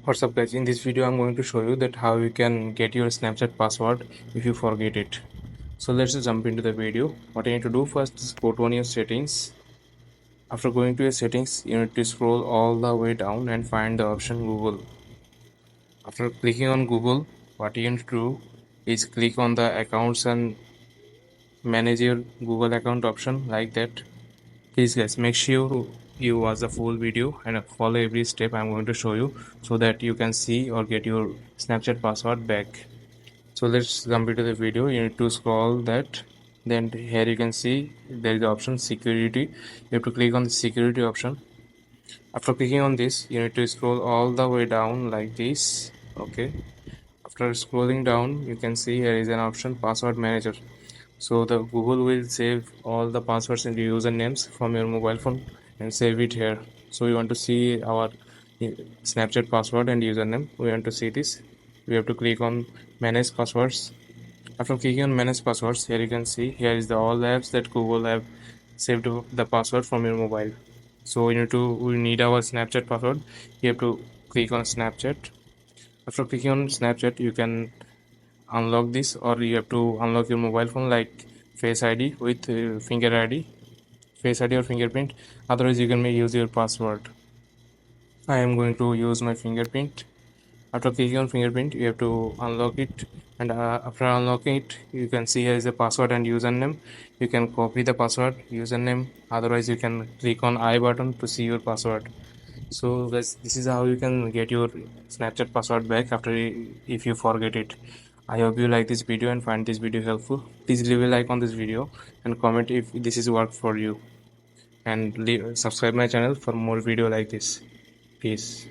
What's up guys, in this video I'm going to show you that how you can get your Snapchat password if you forget it. So let's just jump into the video. What you need to do first is go to on your settings. After going to your settings, you need to scroll all the way down and find the option Google. After clicking on Google, what you need to do is click on the accounts and manage your Google account option like that. Please guys, make sure you watch the full video and follow every step I'm going to show you so that you can see or get your Snapchat password back. So let's jump into the video. You need to scroll that. Then here you can see there is the option security. You have to click on the security option. After clicking on this, you need to scroll all the way down like this. Okay. After scrolling down, you can see here is an option password manager. So the Google will save all the passwords and usernames from your mobile phone and save it here. So you want to see our Snapchat password and username. We want to see this. We have to click on manage passwords. After clicking on manage passwords, here you can see here is the all apps that Google have saved the password from your mobile. So we need our Snapchat password. You have to click on Snapchat. After clicking on Snapchat, you can unlock this, or you have to unlock your mobile phone like Face ID with finger ID, Face ID or fingerprint. Otherwise, you can use your password. I am going to use my fingerprint. After clicking on fingerprint, you have to unlock it, and after unlocking it, you can see here is the password and username. You can copy the password, username. Otherwise, you can click on I button to see your password. So guys, this is how you can get your Snapchat password back after if you forget it. I hope you like this video and find this video helpful. Please leave a like on this video and comment if this is work for you, and subscribe my channel for more video like this. Peace.